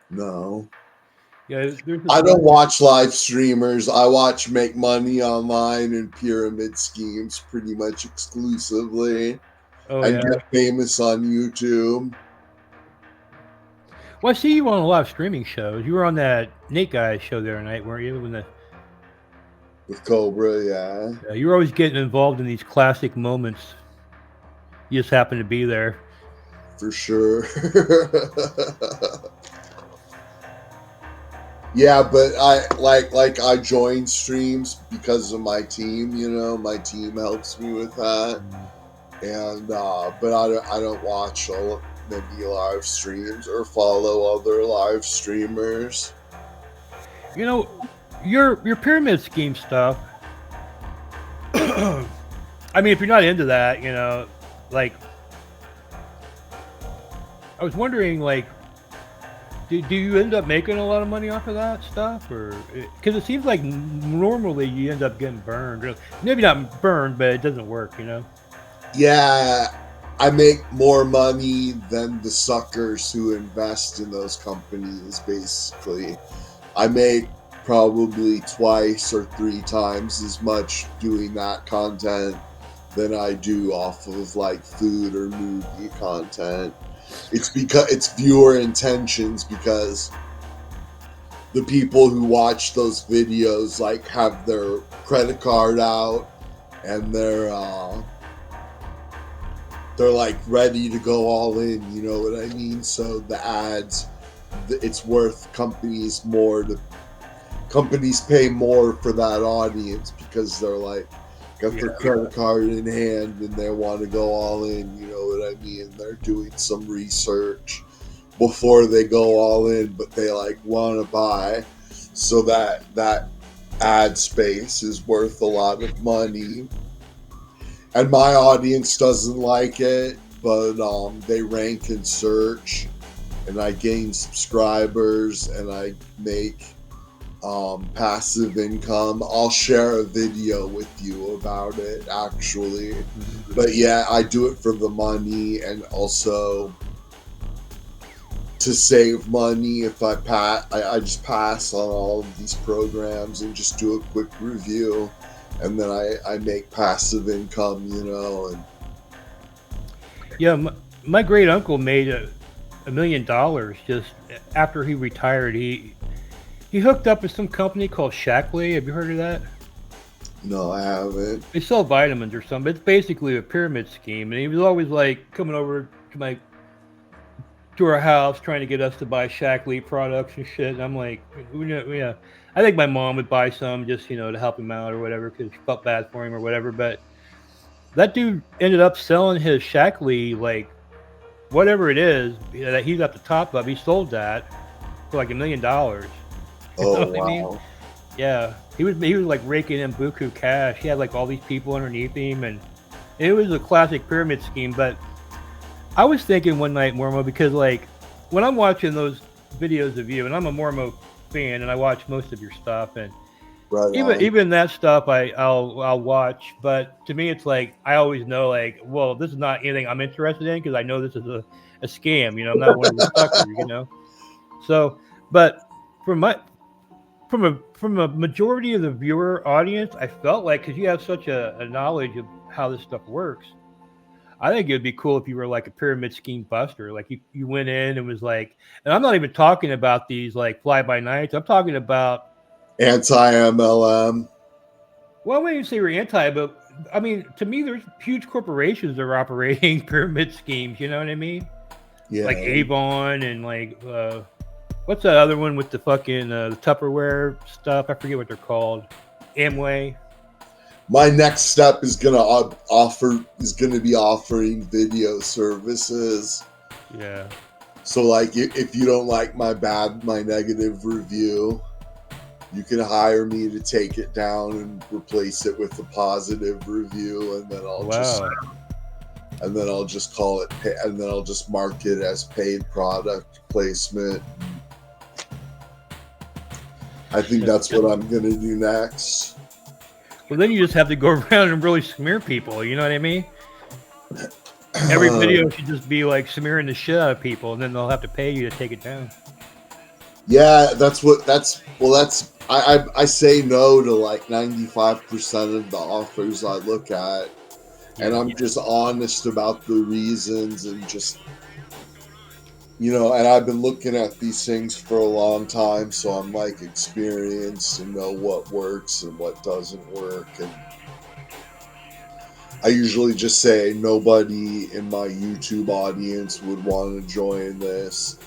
No. Yeah, there's this I one. don't watch live streamers. I watch make money online and pyramid schemes pretty much exclusively Oh and yeah. get famous on YouTube Well, I see you on a lot of streaming shows. You were on that Nate Guy show the other night, weren't you? When with Cobra, yeah, you were always getting involved in these classic moments. You just happened to be there. for sure. Yeah, but I I join streams because of my team, you know, my team helps me with that. Mm. And but I don't watch all many live streams or follow other live streamers. You know, your pyramid scheme stuff. I mean, if you're not into that, like I was wondering, like, do you end up making a lot of money off of that stuff, or because it seems like normally you end up getting burned, or maybe not burned, but it doesn't work, you know? Yeah, I make more money than the suckers who invest in those companies, basically. I make probably twice or three times as much doing that content than I do off of like food or movie content. It's because it's viewer intentions because the people who watch those videos like have their credit card out and they're like ready to go all in, you know what I mean? So the ads, it's worth companies pay more for that audience because they're like got their Yeah. credit card in hand and they want to go all in, you know what I mean? They're doing some research before they go all in, but they like want to buy, so that ad space is worth a lot of money. And my audience doesn't like it, but they rank in search, and I gain subscribers, and I make passive income. I'll share a video with you about it, actually. Mhm. But yeah, I do it for the money and also to save money. If I just pass on all of these programs and just do a quick review, and then I make passive income, you know. And Yeah, my great uncle made $1 million just after he retired. He hooked up with some company called Shackley. Have you heard of that? no, I haven't. They sell vitamins or something. It's basically a pyramid scheme, and he was always like coming over to our house trying to get us to buy Shackley products and shit. And I'm like, yeah. I think my mom would buy some just to help him out or whatever because she felt bad for him or whatever. But that dude ended up selling his Shackley, like whatever it is that he's at the top of. He sold that for like $1 million. You know Oh what I mean? wow. Yeah, he was like raking in buku cash. He had like all these people underneath him, and it was a classic pyramid scheme. But I was thinking one night, Mormo, because like when I'm watching those videos of you, and I'm a Mormo fan, and I watch most of your stuff, and Right even on. even that stuff I'll watch. But to me, it's like I always know like, well, this is not anything I'm interested in because I know this is a scam. I'm not one of the suckers. So, but from my from a majority of the viewer audience, I felt like because you have such a knowledge of how this stuff works, I think it'd be cool if you were like a pyramid scheme buster. Like you went in and was like, and I'm not even talking about these like fly by nights. I'm talking about, Anti MLM. well, I wouldn't even say we're anti, but I mean, to me, there's huge corporations that are operating pyramid schemes. You know what I mean? Like Yeah. Avon and like, what's that other one with the fucking the Tupperware stuff? I forget what they're called. Amway. My next step is gonna be offering video services. Yeah. So like if you don't like my negative review, you can hire me to take it down and replace it with a positive review, and then Wow. I'll just call it and then I'll just mark it as paid product placement. I think that's what I'm gonna do next. Well, then you just have to go around and really smear people. You know what I mean? Every video should just be like smearing the shit out of people, and then they'll have to pay you to take it down. Yeah, I say no to like 95% of the authors I look at, and Yeah. I'm just honest about the reasons and just, and I've been looking at these things for a long time, so I'm like experienced and know what works and what doesn't work. And I usually just say nobody in my YouTube audience would want to join this.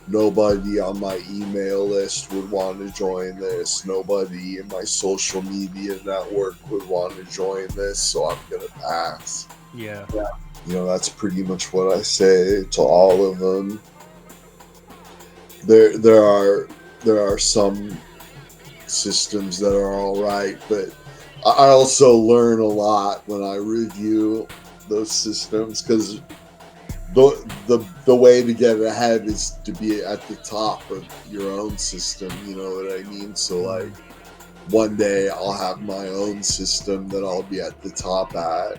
Nobody on my email list would want to join this. Nobody in my social media network would want to join this, so I'm going to pass. Yeah. That's pretty much what I say to all of them. There are some systems that are all right, but I also learn a lot when I review those systems, because the way to get ahead is to be at the top of your own system. You know what I mean? So like Mhm. one day I'll have my own system that I'll be at the top at,